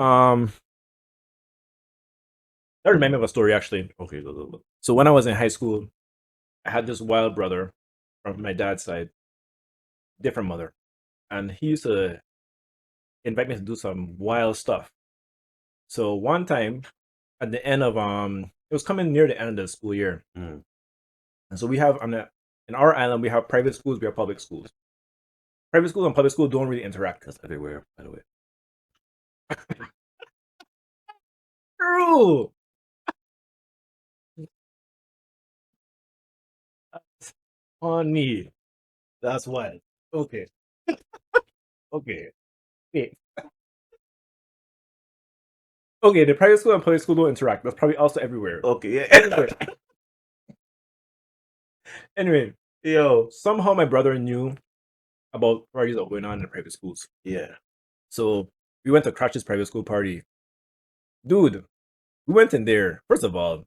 that reminds me of a story actually. Okay, go. So when I was in high school, I had this wild brother from my dad's side, different mother, and he used to invite me to do some wild stuff. So one time, at the end of it was coming near the end of the school year, Mm. and so we have in our island we have private schools, we have public schools. Private school and public school don't really interact. That's everywhere, by the way. True. Funny. That's why. Okay. Okay. Wait. Okay, the private school and public school don't interact. That's probably also everywhere. Okay, yeah. Anyway, somehow my brother knew about parties that were going on in the private schools. Yeah. So we went to Crutch's private school party. Dude, we went in there. First of all,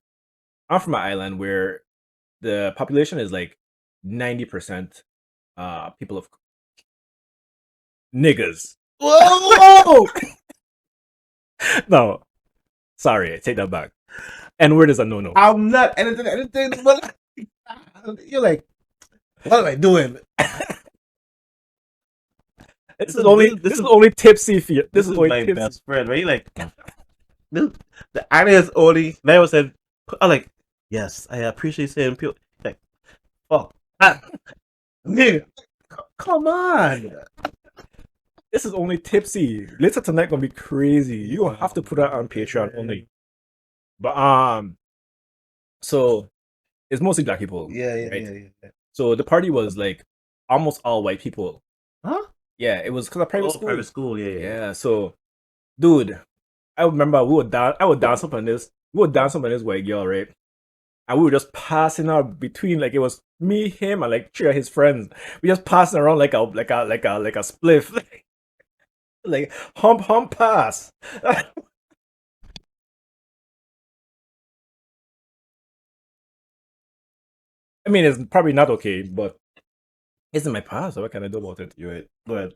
I'm from an island where the population is like 90% people of niggas. Whoa! No, sorry, I take that back. N word is a no-no. I'm not anything. But you're like, what am I doing? This is only tipsy for you. This is only my tipsy. best friend, right? Like, the idea is only. Never said. I'm like, yes, I appreciate saying people. Like, fuck, nigga, come on. This is only tipsy. Later tonight gonna be crazy. You gonna have to put that on Patreon only. But so it's mostly black people. Yeah. So the party was like almost all white people. Huh? Yeah, it was because of private school. Private school, yeah. Yeah. So, dude, I remember I would dance up on this white girl, right? And we were just passing out between, like, it was me, him, and like three of his friends. We just passing around like a spliff. Like hump pass. I mean, it's probably not okay, but it's in my past, so what can I do about it? You're right. Go ahead.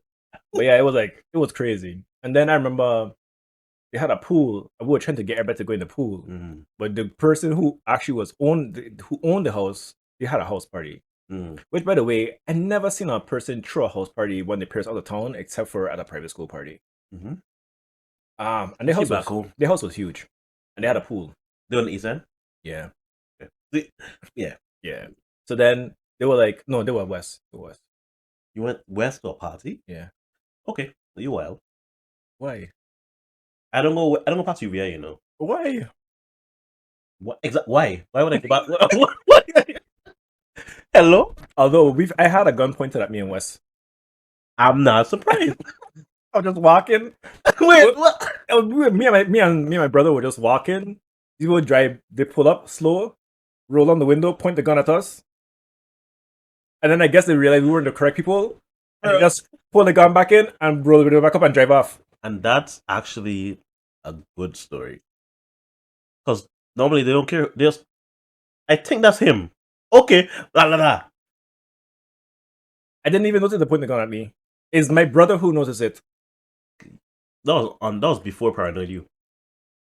But yeah, it was crazy. And then I remember they had a pool. We were trying to get everybody to go in the pool, but the person who actually who owned the house they had a house party. Mm. Which, by the way, I never seen a person throw a house party when they parents out of town, except for at a private school party. Mm-hmm. And Especially back home. their house was huge, and they had a pool. They're on the east end? Yeah, Yeah. yeah. So then they were like, no, they were west. They were west. You went west to a party? Yeah. Okay. You wild. Why? I don't go past UVA, you know. Why? What why? Why would I go back? What? Hello? Although I had a gun pointed at me in West. I'm not surprised. I was just walking. Wait, what? Me and my brother were just walking. People would drive. They pull up slow, roll on the window, point the gun at us, and then I guess they realized we weren't the correct people, and they just pull the gun back in and roll the window back up and drive off. And that's actually a good story, because normally they don't care. I think that's him. Okay, la la la. I didn't even notice they pointing the gun at me. It's my brother who noticed it. That was before paranoid you.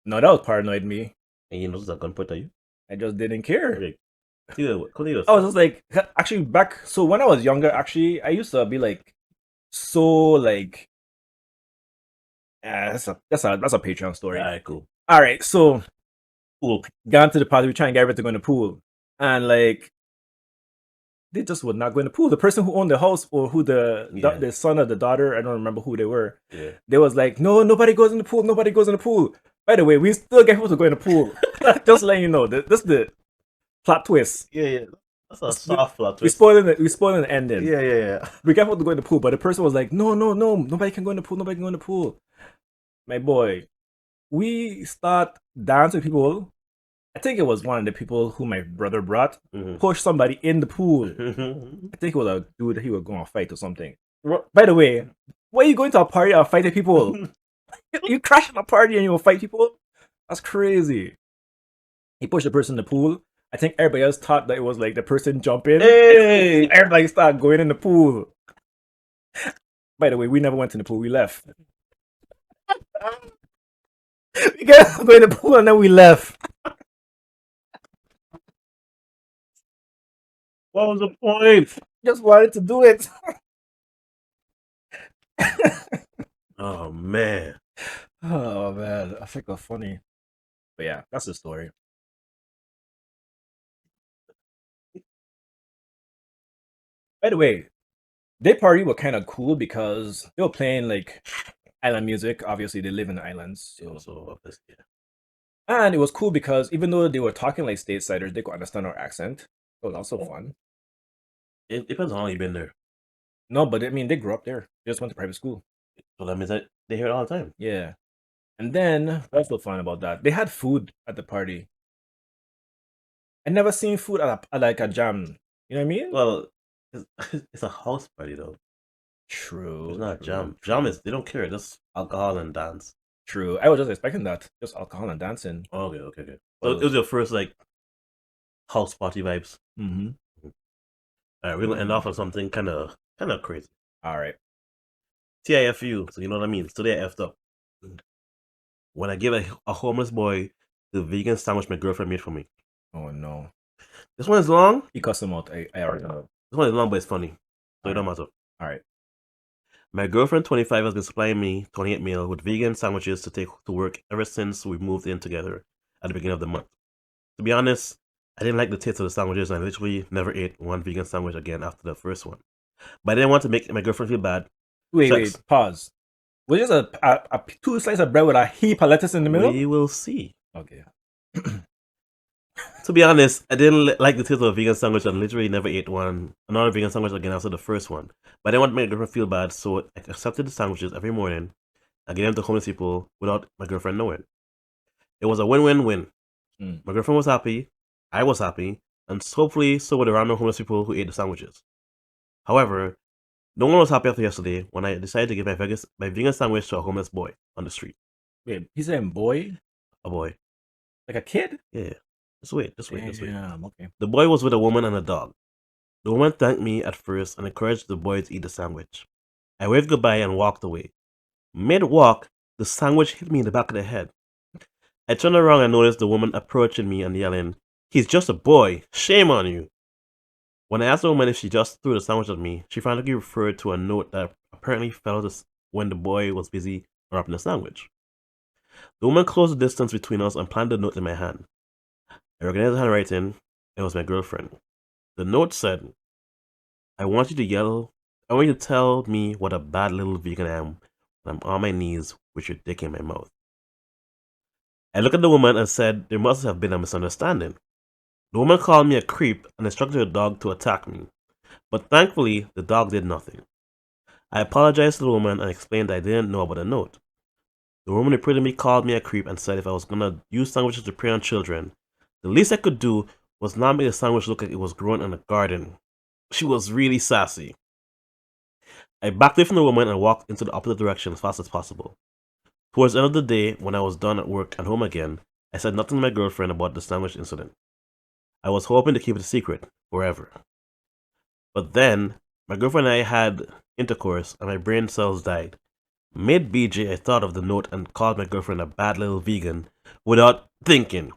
No, that was paranoid me. And you noticed a gun point at you. I just didn't care. Okay. I was just like, actually back. So when I was younger, actually, I used to be like, so like, that's a Patreon story. All right, cool. All right, so Cool. got into the party. We trying to get everyone to go in the pool, and like, they just would not go in the pool. The person who owned the house, or who the son or the daughter, I don't remember who they were. Yeah. They was like, no, nobody goes in the pool. Nobody goes in the pool. By the way, we still get people to go in the pool. Just letting you know, this is the plot twist. Yeah. That's a soft plot We twist. spoiling the ending. Yeah. We got people to go in the pool, but the person was like, no, nobody can go in the pool. Nobody can go in the pool. My boy, we start dancing with people. I think it was one of the people who my brother brought, pushed somebody in the pool. I think it was a dude that he was going to fight or something. By the way, why are you going to a party and fighting people? You crashing a party and you will fight people? That's crazy. He pushed the person in the pool. I think everybody else thought that it was like the person jumping. Hey! Everybody started going in the pool. By the way, we never went in the pool. We left. We got to go in the pool and then we left. What was the point? Just wanted to do it. Oh man. I think it's funny. But yeah, that's the story. By the way, their party were kind of cool because they were playing like island music. Obviously, they live in the islands. And it was cool because even though they were talking like stateside, they could understand our accent. It was also fun. It depends on how you've been there. No, but I mean, they grew up there. They just went to private school. So that means that they hear it all the time. Yeah. And then, what's so fun about that? They had food at the party. I never seen food at like a jam. You know what I mean? Well, it's a house party though. True. It's not jam. Jam is, they don't care. Just alcohol and dance. True. I was just expecting that. Just alcohol and dancing. Okay. So it was your first like house party vibes. Mm-hmm. All right, we're gonna end off on something kind of crazy. All right. TIFU. So you know what I mean. So they effed up. When I gave a homeless boy the vegan sandwich my girlfriend made for me. Oh no. This one is long. He cussed him out. I already know. This one is long, but it's funny. So it don't matter. All right. My girlfriend, 25, has been supplying me, 28 meal, with vegan sandwiches to take to work ever since we moved in together at the beginning of the month. To be honest, I didn't like the taste of the sandwiches and I literally never ate one vegan sandwich again after the first one. But I didn't want to make my girlfriend feel bad. Wait, pause. Was it just a 2 slices of bread with a heap of lettuce in the middle? We will see. Okay. To be honest, I didn't like the taste of a vegan sandwich and literally never ate another vegan sandwich again after the first one. But I didn't want to make my girlfriend feel bad, so I accepted the sandwiches every morning and gave them to homeless people without my girlfriend knowing. It was a win-win-win. My girlfriend was happy, I was happy, and hopefully so were the random homeless people who ate the sandwiches. However, no one was happy after yesterday when I decided to give my vegan sandwich to a homeless boy on the street. Wait, he's saying boy? A boy. Like a kid? Yeah. Just wait. Yeah, okay. The boy was with a woman and a dog. The woman thanked me at first and encouraged the boy to eat the sandwich. I waved goodbye and walked away. Mid-walk, the sandwich hit me in the back of the head. I turned around and noticed the woman approaching me and yelling, "He's just a boy. Shame on you." When I asked the woman if she just threw the sandwich at me, she frantically referred to a note that apparently fell when the boy was busy wrapping the sandwich. The woman closed the distance between us and planted the note in my hand. I recognized the handwriting. It was my girlfriend. The note said, I want you to tell me what a bad little vegan I am when I'm on my knees with your dick in my mouth. I looked at the woman and said there must have been a misunderstanding. The woman called me a creep and instructed her dog to attack me, but thankfully the dog did nothing. I apologized to the woman and explained that I didn't know about the note. The woman repeatedly called me a creep and said if I was gonna use sandwiches to prey on children, the least I could do was not make the sandwich look like it was grown in a garden. She was really sassy. I backed away from the woman and walked into the opposite direction as fast as possible. Towards the end of the day, when I was done at work and home again, I said nothing to my girlfriend about the sandwich incident. I was hoping to keep it a secret forever. But then, my girlfriend and I had intercourse and my brain cells died. Mid BJ, I thought of the note and called my girlfriend a bad little vegan without thinking.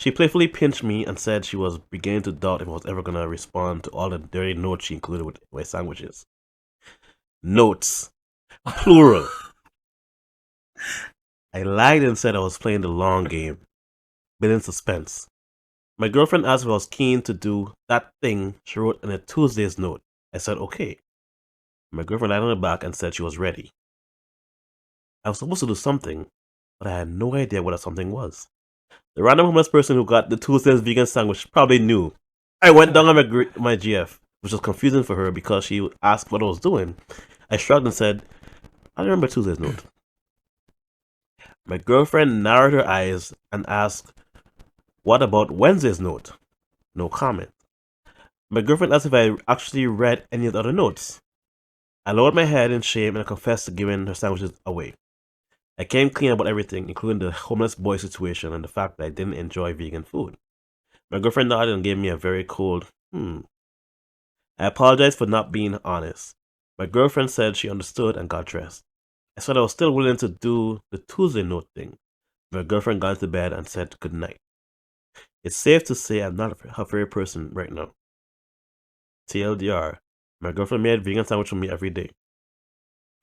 She playfully pinched me and said she was beginning to doubt if I was ever gonna respond to all the dirty notes she included with my sandwiches. Notes. Plural. I lied and said I was playing the long game, building suspense. My girlfriend asked if I was keen to do that thing she wrote in a Tuesday's note. I said okay. My girlfriend lied on her back and said she was ready. I was supposed to do something, but I had no idea what that something was. The random homeless person who got the Tuesday's vegan sandwich probably knew. I went down on my GF, which was confusing for her because she asked what I was doing. I shrugged and said, I remember Tuesday's note. My girlfriend narrowed her eyes and asked, what about Wednesday's note? No comment. My girlfriend asked if I actually read any of the other notes. I lowered my head in shame and I confessed to giving her sandwiches away. I came clean about everything, including the homeless boy situation and the fact that I didn't enjoy vegan food. My girlfriend nodded and gave me a very cold, I apologized for not being honest. My girlfriend said she understood and got dressed. I said I was still willing to do the Tuesday note thing. My girlfriend got into bed and said good night. It's safe to say I'm not her favorite person right now. TLDR, my girlfriend made vegan sandwich for me every day.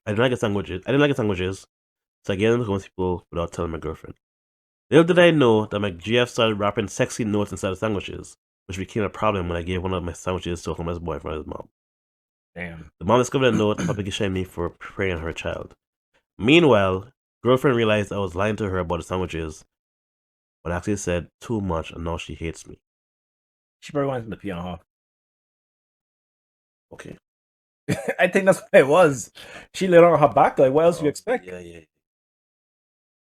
I didn't like sandwiches, so I gave them to most people without telling my girlfriend. Little did I know that my GF started wrapping sexy notes inside the sandwiches, which became a problem when I gave one of my sandwiches to a homeless boy in front of his mom. Damn. The mom discovered a note and publicly shamed me for preying on her child. Meanwhile, girlfriend realized I was lying to her about the sandwiches, but actually said too much and now she hates me. She probably wanted him to pee on her. Okay. I think that's what it was. She laid on her back. Like, what else do you expect? Yeah.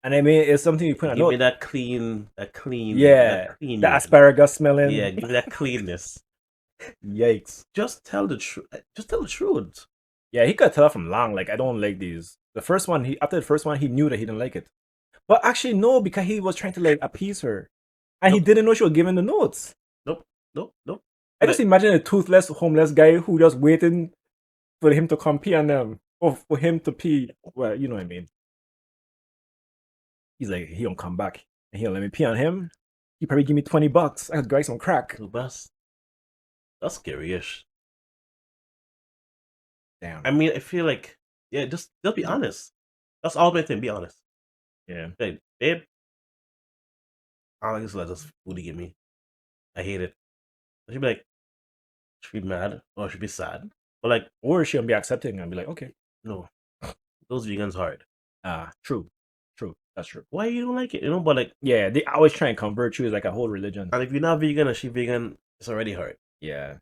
And I mean, it's something you put on. Give me that clean. Yeah, the asparagus smelling. Yeah, give me that cleanness. Yikes! Just tell the truth. Just tell the truth. Yeah, he could tell from long. Like, I don't like these. After the first one, he knew that he didn't like it. But actually, no, because he was trying to like appease her, and he didn't know she was giving the notes. Nope. I just imagine a toothless homeless guy who just waiting for him to come pee on them, or for him to pee. Well, you know what I mean. He's like, he don't come back, and he'll let me pee on him. He probably give me $20. I could buy some crack. So that's scary-ish. Damn. I mean, I feel like just be honest. That's all my thing. Be honest. Yeah. Like, babe, I don't like this. Let this food give me. I hate it. She'd be like, she'd be mad or she'd be sad, but like, or she'll be accepting and be like, okay, no, those vegans hard. True, that's true. Why you don't like it? But like, yeah, they always try and convert you as like a whole religion. And if you're not vegan and she vegan, it's already hard. Yeah,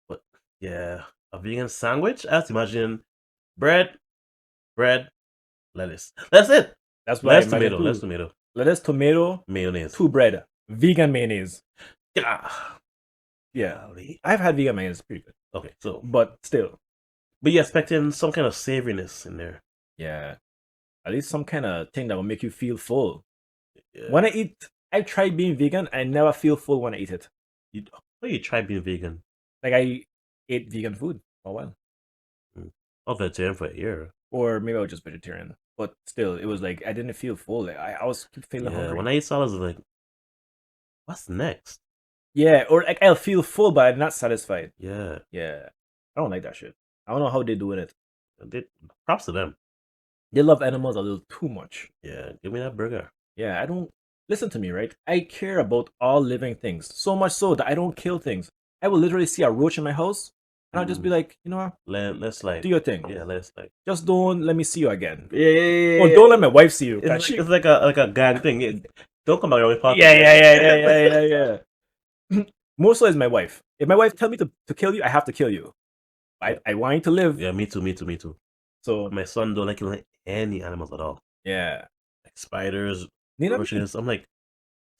but yeah, a vegan sandwich. I have to imagine bread, lettuce. That's it. That's why lettuce, tomato, mayonnaise, 2 bread, vegan mayonnaise. Yeah, I've had vegan mayonnaise. It's pretty good. Okay, so but still, you're expecting some kind of savoriness in there. Yeah, at least some kind of thing that will make you feel full. Yeah. When I tried being vegan. I never feel full when I eat it. You tried being vegan? Like I ate vegan food for a while. I was vegetarian for a year. Or maybe I was just vegetarian. But still, it was like I didn't feel full. Like, I was feeling hungry. When I eat salads, I was like, what's next? Yeah, or like I'll feel full, but I'm not satisfied. Yeah, Yeah, I don't like that shit. I don't know how they're doing it. they, props to them. They love animals a little too much. Yeah, give me that burger. Yeah, I don't listen to me, right? I care about all living things so much so that I don't kill things. I will literally see a roach in my house, and I'll just be like, you know what? Let's slide. Do your thing. Yeah, let's slide. Just don't let me see you again. Yeah. Oh, don't let my wife see you. It's like a gang thing. Don't come back around with party. Yeah. More so is my wife. If my wife tell me to kill you, I have to kill you. I want you to live. Yeah, me too. So my son don't like killing any animals at all. Yeah. Like spiders, Neither roaches. I'm like,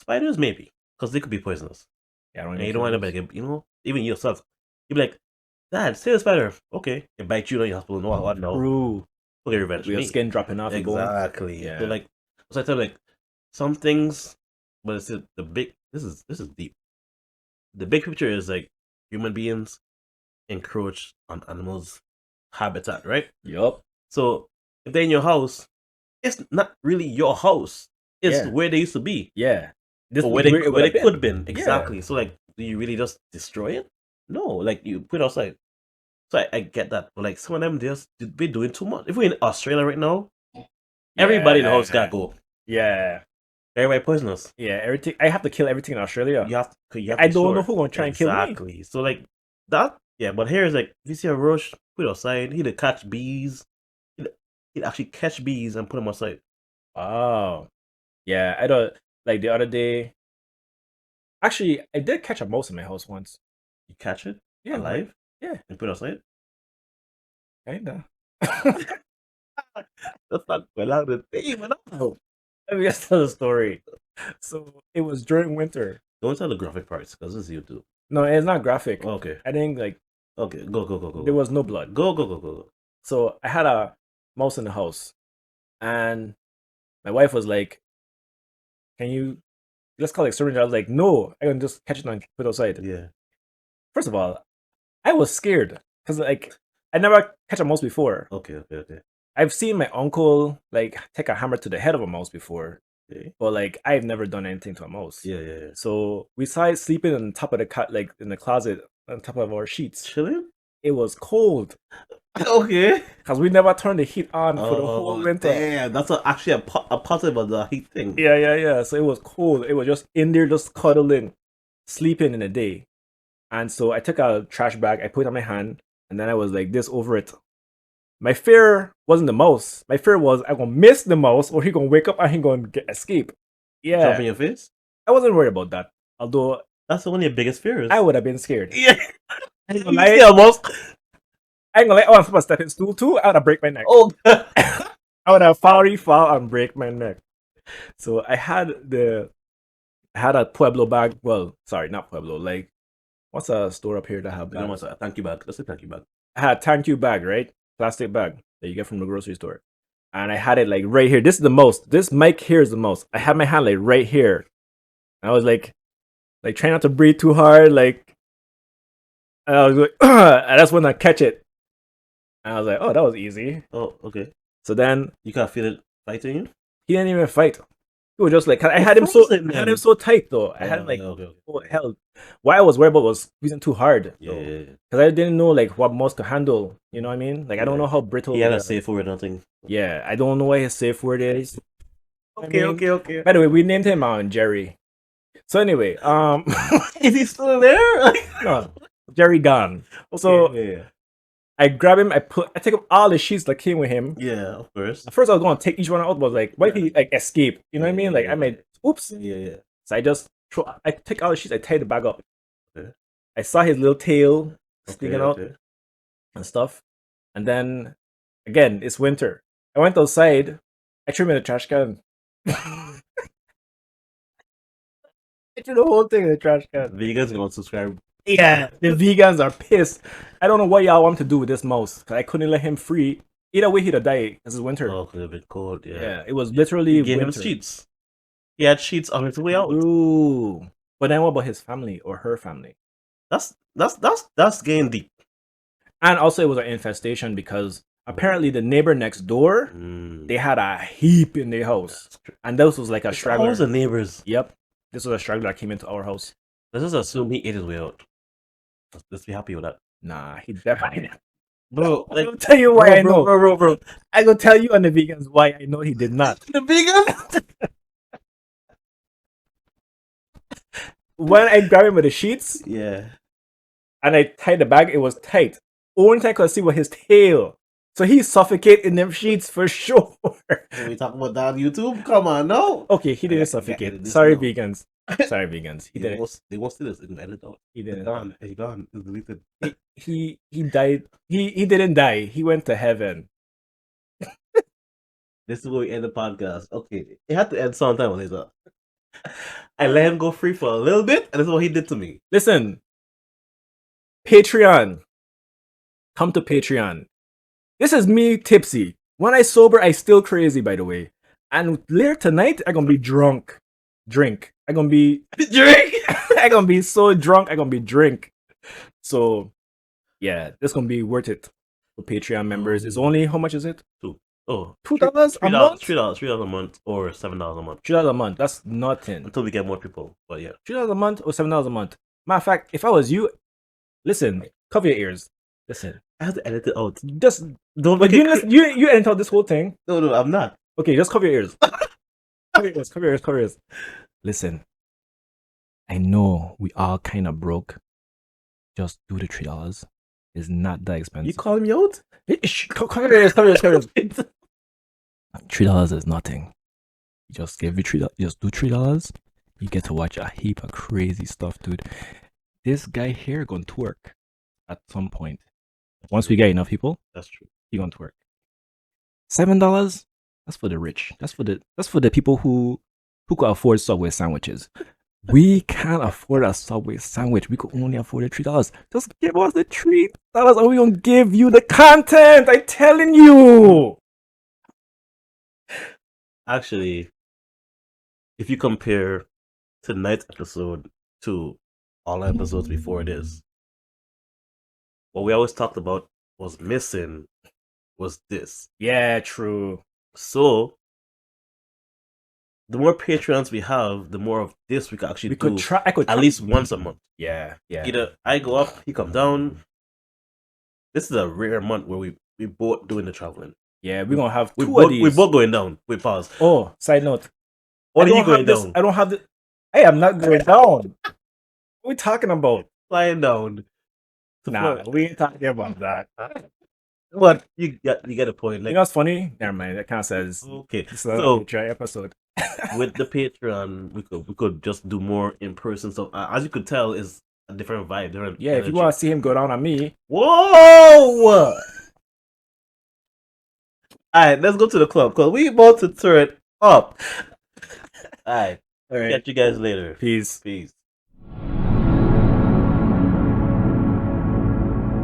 spiders maybe, because they could be poisonous. Yeah, I don't and you don't want to like, even yourself. You'd be like, Dad, say the spider. Okay. It bites you, then you have to know what now. True. Okay, revenge. Your skin dropping off. Exactly. Yeah. So like, so I tell like some things, but it's the big. This is deep. The big picture is like human beings encroach on animals' habitat, right? Yup. So if they're in your house, it's not really your house. It's where they used to be. Yeah. Or where they could have been. Exactly. So like, do you really just destroy it? No. Like you put it outside. So I get that, but like some of them just be doing too much. If we're in Australia right now, everybody in the house gotta go. Yeah. Everybody poisonous. Yeah, everything. I have to kill everything in Australia. You have to I don't know who gonna try and kill me. Exactly. So like that. Yeah, but here is like if you see a roach, put it outside. He'd catch bees. He'd actually catch bees and put them outside. Oh, yeah. I don't like the other day. Actually, I did catch a mouse in my house once. You catch it? Yeah, alive? Yeah. And put it outside? Kinda. That's not allowed to say, but no. Let me just tell the story. So it was during winter. Don't tell the graphic parts because this is YouTube. No, it's not graphic. Okay. I think like. Okay, go. There was no blood. Go. So I had a mouse in the house, and my wife was like, "Can you let's call it exterminate?" I was like, "No, I can just catch it and put it outside." Yeah. First of all, I was scared because like I never catch a mouse before. Okay. I've seen my uncle like take a hammer to the head of a mouse before, but like I've never done anything to a mouse. Yeah. So we saw it sleeping on top of the cat, like in the closet on top of our sheets. Chilling. It was cold. Okay. Because we never turned the heat on for the whole winter. Yeah, that's actually a positive of the heat thing. Yeah. So it was cold. It was just in there, just cuddling, sleeping in the day. And so I took a trash bag, I put it on my hand, and then I was like this over it. My fear wasn't the mouse. My fear was I'm gonna miss the mouse, or he gonna wake up and he gonna escape. Yeah. Jump in your face? I wasn't worried about that. Although that's one of your biggest fears. I would have been scared. Yeah. I ain't gonna lie. Oh, I'm supposed to step in stool too. I would have break my neck. Oh, I would have fall and break my neck. So I had a Pueblo bag. Well, sorry, not Pueblo. Like, what's a store up here that have bags? A thank you bag. That's a thank you bag. I had a thank you bag, right? Plastic bag that you get from the grocery store. And I had it like right here. This is the most. This mic here is the most. I had my hand like right here. And I was like trying not to breathe too hard. Like, and I was like, and that's when I catch it. And I was like, oh, that was easy. Oh, okay. So then you can't feel it fighting you? He didn't even fight. He was just like, I had him so tight though. I had him like, oh hell. What I was worried about was squeezing too hard. Yeah. Because I didn't know like what mouse could handle. You know what I mean? Like I don't know how brittle. He had a safe word or nothing. Yeah, I don't know what his safe word is. Okay. By the way, we named him Jerry. So anyway, is he still there? No, Jerry gone. Okay, so I grab him. I take up all the sheets that came with him. Yeah, of course. At first, I was going to take each one out, but like, why did he like escape? You know what I mean? Like, I made oops. Yeah. So I just I take all the sheets. I tie the bag up. Okay. I saw his little tail sticking out and stuff. And then again, it's winter. I went outside. I threw him in the trash can. I threw the whole thing in the trash can. Vegans gonna subscribe. Yeah, the vegans are pissed. I don't know what y'all want to do with this mouse. Cause I couldn't let him free. Either way, he'd have died. This is winter. Oh, could have been cold. Yeah, it was literally. He gave him sheets. He had sheets on his way out. Ooh. But then what about his family or her family? That's getting deep. And also, it was an infestation because apparently the neighbor next door they had a heap in their house, and this was like a straggler. All the neighbors. Yep, this was a straggler that came into our house. Let's just assume he ate his way out. Let's be happy with that. Nah, he definitely. Bro, I'll tell you why I know. Bro. I gonna tell you on the vegans why I know he did not. The vegan? When I grabbed him with the sheets Yeah. and I tied the bag, it was tight. Only thing I could see was his tail. So he suffocated in them sheets for sure. Can we talk about that on YouTube? Come on, no. Okay, he didn't I suffocate. edit this Sorry, now. vegans. Sorry, vegans. He didn't. They won't see this. They can edit out. He It's didn't. gone. It's gone. It's deleted. He died. He didn't die. He went to heaven. This is where we end the podcast. Okay, it had to end sometime when he's up. I let him go free for a little bit, and this is what he did to me. Listen, Patreon. Come to Patreon. This is me tipsy. When I sober, I still crazy, by the way. And later tonight, I'm gonna be drunk. Drink. I'm gonna be Drink. I'm gonna be so drunk, I'm gonna be drink. So yeah, this gonna be worth it for Patreon members. It's only how much is it? $2 $2 a month? $3 a month or $7 a month. $3 a month. That's nothing. Until we get more people. But yeah. $3 a month or $7 a month. Matter of fact, if I was you, listen, cover your ears. Listen. I have to edit it out. Just Don't but make you it listen, you edit out this whole thing. No, I'm not. Okay, just cover your ears. Cover your ears. Listen. I know we all kind of broke. Just do the $3. It's not that expensive. You calling me out? Cover your ears. $3 is nothing. You just give you $3. Just do $3. You get to watch a heap of crazy stuff, dude. This guy here gonna twerk at some point. Once we get enough people, That's true. he gonna twerk. $7. That's for the rich. That's for the people who could afford Subway sandwiches. We can't afford a Subway sandwich. We could only afford the $3. Just give us the $3 and we gonna give you the content. I'm telling you. Actually, if you compare tonight's episode to all the episodes before this, what we always talked about was missing was this. Yeah, true. So the more Patreons we have, the more of this we can actually We do. could try. I could at least once a month. Yeah. Either I go up, he come down. This is a rare month where we both doing the traveling. Yeah, we're gonna have We two both, of these. we both going down. Wait, pause. Oh, side note. What I are you don't going have this. down? I don't have the. Hey, I'm not going down. What are we talking about? Flying down. to Nah, Florida. we ain't talking about that. But you get a point. You Like, know what's funny? Never mind. That kind of says okay, this is so a Patreon episode. with the Patreon, we could just do more in person stuff. As you could tell, is a different vibe. Different Yeah, if you energy. want to see him go down on me, Whoa! Alright, let's go to the club because we about to turn it up. Alright, all right. catch you guys later. Peace. Peace.